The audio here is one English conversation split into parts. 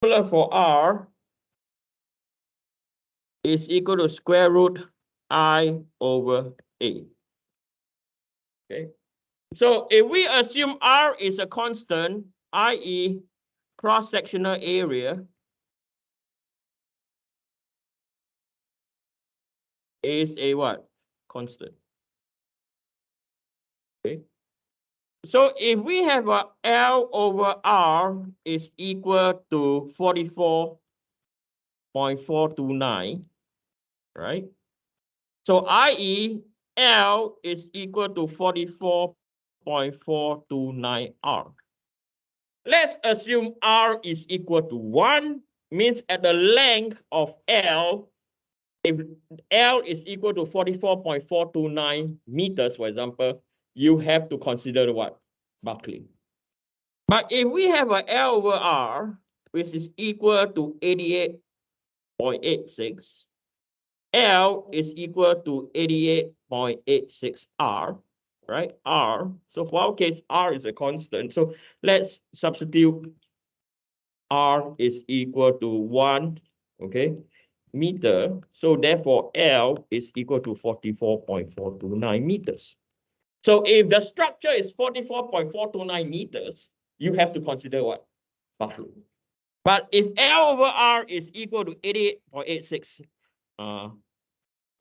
for R is equal to square root I over A. Okay. So if we assume R is a constant, i.e. cross-sectional area is a what? Constant. Okay. So if we have a L over R is equal to 44.429, right? So i.e. L is equal to 44.429 R. Let's assume R is equal to 1, means at the length of L, if L is equal to 44.429 meters, for example, you have to consider what? Buckling. But if we have a L over R, which is equal to 88.86, L is equal to 88.86 R, right? R. So for our case, R is a constant. So let's substitute R is equal to 1, okay, meter. So therefore, L is equal to 44.429 meters. So if the structure is 44.429 meters, you have to consider what? Buckling. But if L over R is equal to 88.86,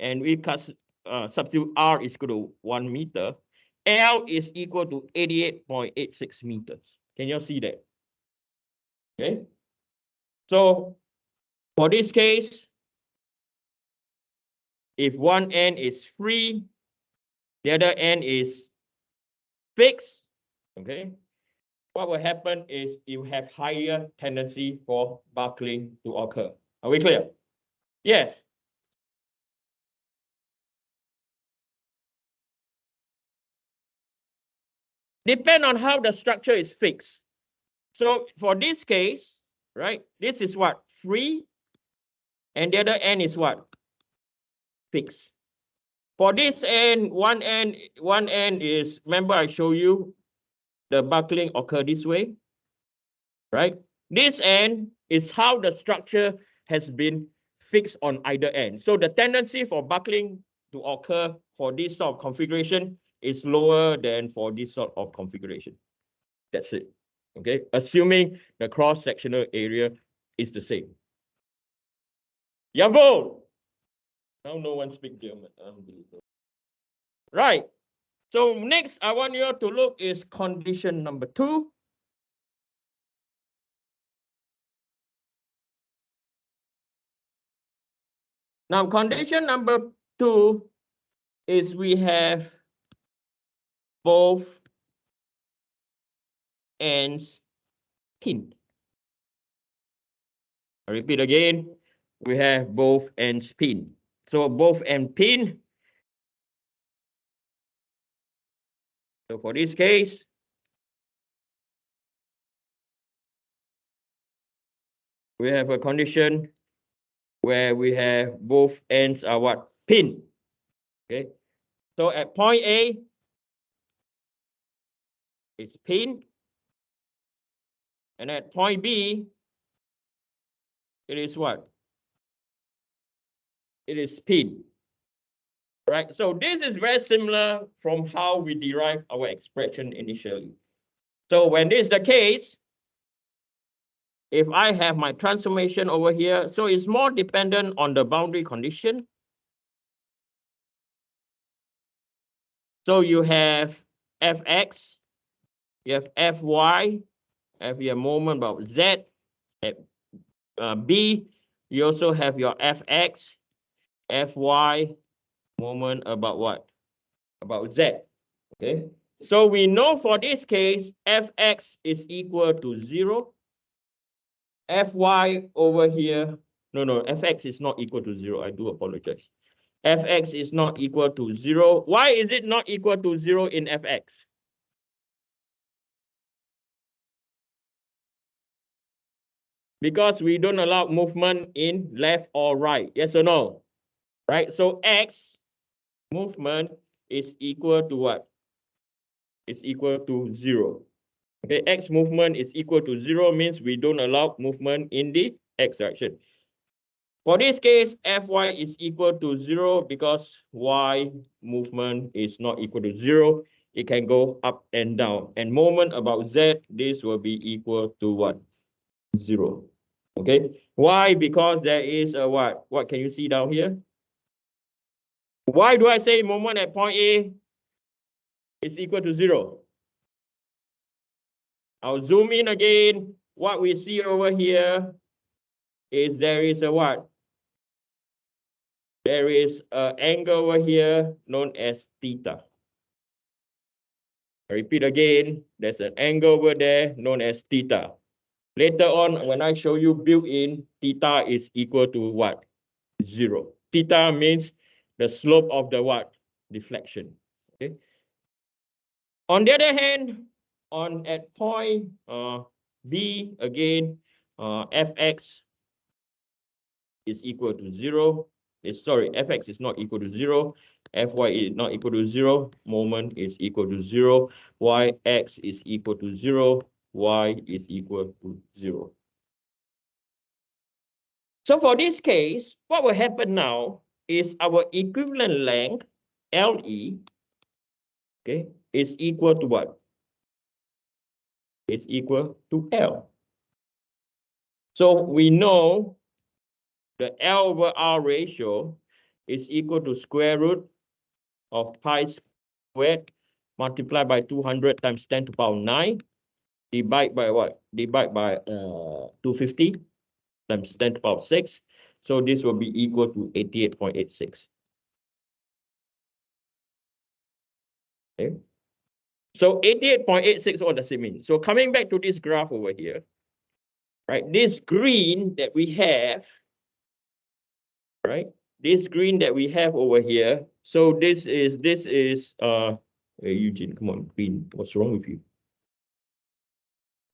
and we substitute R is equal to 1 meter, L is equal to 88.86 meters. Can you see that? Okay. So for this case, if one end is free, the other end is fixed, okay, what will happen is you have higher tendency for buckling to occur. Are we clear? Yes. Depend on how the structure is fixed. So for this case, right, this is what? Free, and the other end is what? Fixed. For this end, one end is, remember I show you the buckling occur this way, right? This end is how the structure has been fixed on either end. So the tendency for buckling to occur for this sort of configuration is lower than for this sort of configuration. That's it. Okay, assuming the cross-sectional area is the same. Jawohl! Now no one speaks German. Right. So next I want you to look is condition number 2. Now condition number 2 is we have both ends pinned. I repeat again, we have both ends pinned. So both ends pinned. So for this case, we have a condition where we have both ends are what? Pinned. Okay. So at point A, it's pinned. And at point B, it is what? It is pinned. Right? So this is very similar from how we derive our expression initially. So when this is the case, if I have my transformation over here, so it's more dependent on the boundary condition. So you have Fx, you have Fy, have your moment about Z, at B, you also have your Fx, Fy, moment about what? About Z, okay? So we know for this case, Fx is equal to 0. Fy over here, no, Fx is not equal to 0. I do apologize. Fx is not equal to 0. Why is it not equal to 0 in Fx? Because we don't allow movement in left or right. Yes or no? Right? So x movement is equal to what? It's equal to 0. Okay, x movement is equal to 0 means we don't allow movement in the x direction. For this case, Fy is equal to 0 because y movement is not equal to 0. It can go up and down. And moment about z, this will be equal to what? 0. Okay. Why? Because there is a what? What can you see down here? Why do I say moment at point A is equal to 0? I'll zoom in again. What we see over here is there is a what? There is an angle over here known as theta. I repeat again, there's an angle over there known as theta. Later on, when I show you built-in, theta is equal to what? 0. Theta means the slope of the what? Deflection. Okay. On the other hand, at point B, again, fx is equal to 0. Sorry, fx is not equal to 0. Fy is not equal to 0. Moment is equal to 0. Yx is equal to 0. Y is equal to 0. So for this case, what will happen now is our equivalent length, LE, okay, is equal to what? It's equal to L. So we know the L over R ratio is equal to square root of pi squared multiplied by 200 times 10 to the power 9, divide by what? Divide by 250 times 10 to the power 6. So this will be equal to 88.86. Okay. So 88.86, what does it mean? So coming back to this graph over here, right? This green that we have, right? This green that we have over here. So this is hey, Eugene, come on, green. What's wrong with you?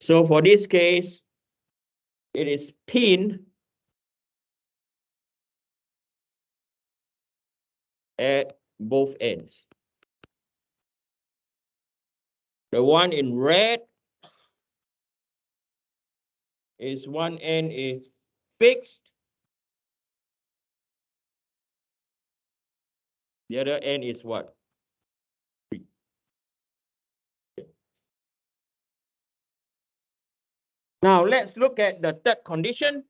So for this case, it is pinned at both ends. The one in red is one end is fixed. The other end is what? Free. Now let's look at the third condition.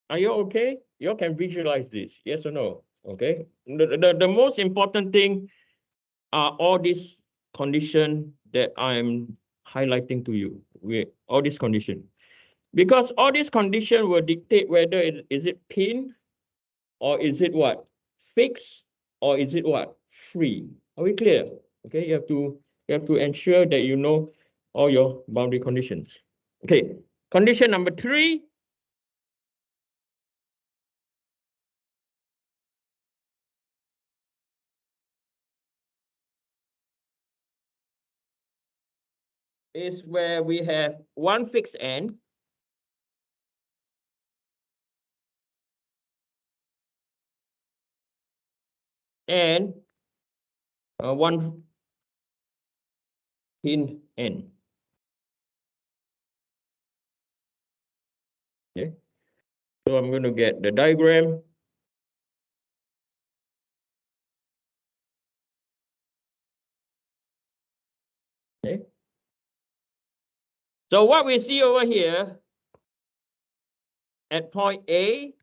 Are you okay? You can visualize this, yes or no? Okay. The most important thing are all these conditions that I'm highlighting to you. All these conditions. Because all these conditions will dictate whether is it pin or is it what? Fixed or is it what? Free. Are we clear? Okay, you have to ensure that you know all your boundary conditions. Okay, condition number 3. Is where we have one fixed end and one pin end. Okay, so I'm going to get the diagram. Okay, so what we see over here at point A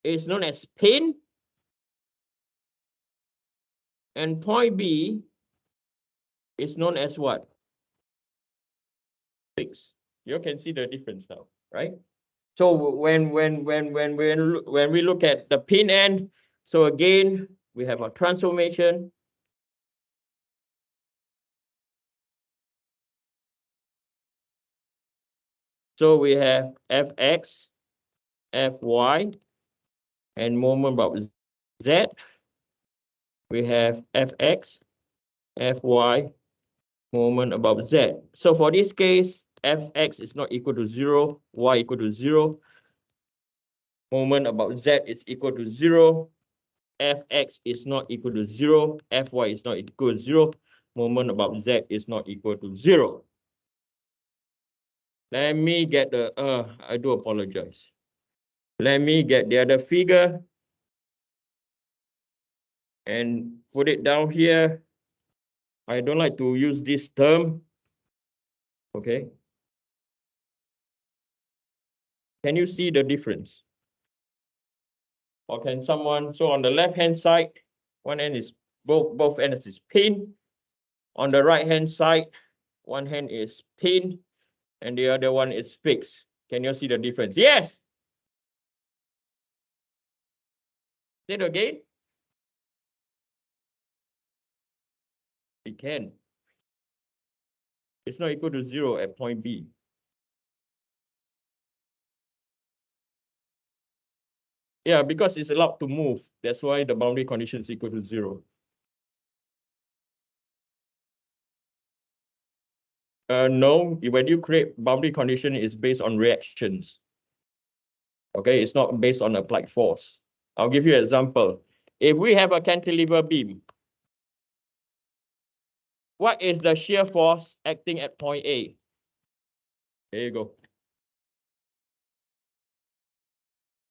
is known as pin, and point B is known as what? Fixed. You can see the difference now, right? So when we look at the pin end, so again we have a transformation. So we have Fx, Fy, and moment about Z. We have Fx, Fy, moment about Z. So for this case, Fx is not equal to 0, Y equal to 0. Moment about Z is equal to 0. Fx is not equal to 0. Fy is not equal to 0. moment about Z is not equal to 0. Let me get the, I do apologize. Let me get the other figure and put it down here. I don't like to use this term. Okay. Can you see the difference? Or can someone, so on the left-hand side, one end is, both ends is pin. On the right-hand side, one hand is pin and the other one is fixed. Can you see the difference? Yes. Say it again. It can. It's not equal to 0 at point B. Yeah, because it's allowed to move. That's why the boundary condition is equal to 0. No, when you create boundary condition, it's based on reactions. Okay, it's not based on applied force. I'll give you an example. If we have a cantilever beam, what is the shear force acting at point A? There you go.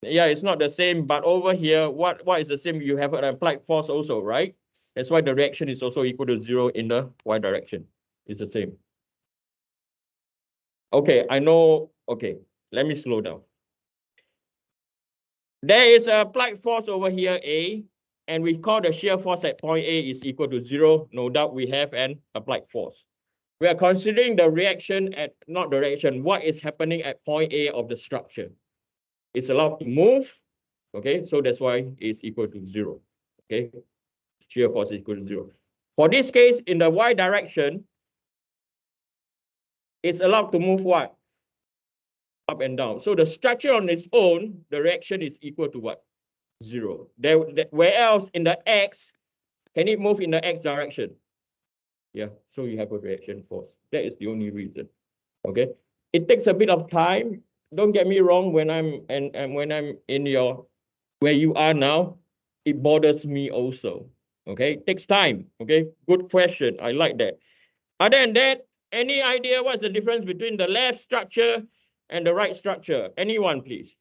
Yeah, it's not the same, but over here, what is the same? You have an applied force also, right? That's why the reaction is also equal to 0 in the y direction. It's the same. Okay, I know. Okay, let me slow down. There is a applied force over here, A, and we call the shear force at point A is equal to 0. No doubt we have an applied force. We are considering the reaction at, not the reaction, what is happening at point A of the structure. It's allowed to move, okay? So that's why it's equal to 0, okay? Shear force is equal to 0. For this case, in the y direction, it's allowed to move what? Up and down. So the structure on its own, the reaction is equal to what? 0. Where else in the x, can it move in the x direction? Yeah, so you have a reaction force. That is the only reason. Okay. It takes a bit of time. Don't get me wrong, when I'm and when I'm in your where you are now, it bothers me also. Okay, it takes time. Okay, good question. I like that. Other than that, any idea what's the difference between the left structure and the right structure? Anyone, please?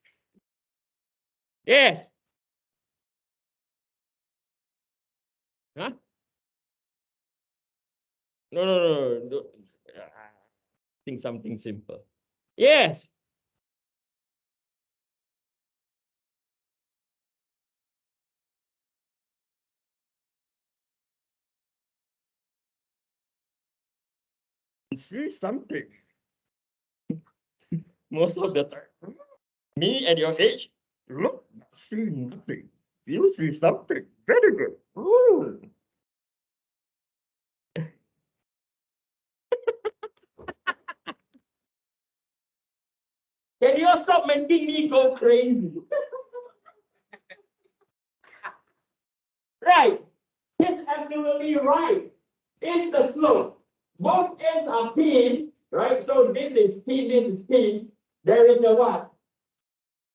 Yes. Huh? No. Think something simple. Yes. See something. Most of the time. Me at your age, look, see nothing. You see something. Very good. Ooh. Can you stop making me go crazy? Right. It's absolutely right. It's the slope. Both ends are pin, right? So this is pin, this is pin. There is a what?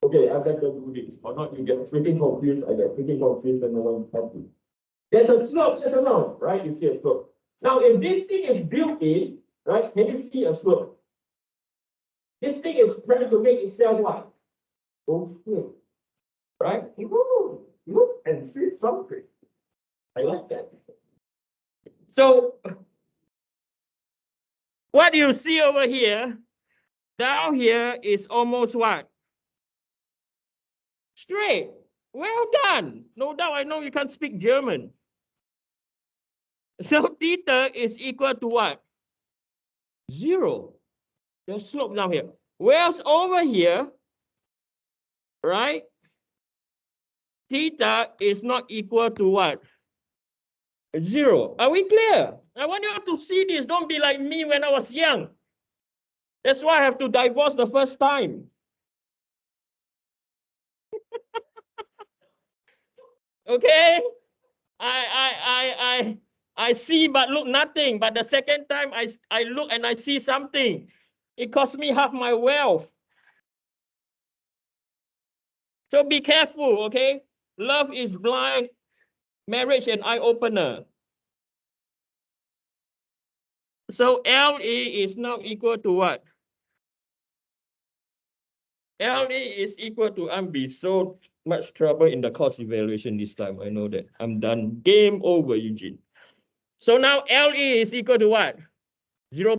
Okay, I better do this. Or not, you get freaking confused. I get freaking confused and no one's happy. There's a slope, there's a slope, right? You see a slope. Now, if this thing is built in, right? Can you see a slope? This thing is trying to make itself what? Go straight, right? Look and see something. I like that. So, what you see over here, down here is almost what? Straight. Well done. No doubt I know you can't speak German. So theta is equal to what? 0. The slope down here. Whereas over here, right? Theta is not equal to what? 0. Are we clear? I want you to see this. Don't be like me when I was young. That's why I have to divorce the first time. Okay? I see but look nothing. But the second time I look and I see something. It cost me half my wealth. So be careful, okay? Love is blind. Marriage an eye-opener. So LE is now equal to what? LE is equal to, I'm be so much trouble in the course evaluation this time. I know that. I'm done. Game over, Eugene. So now LE is equal to what? 0.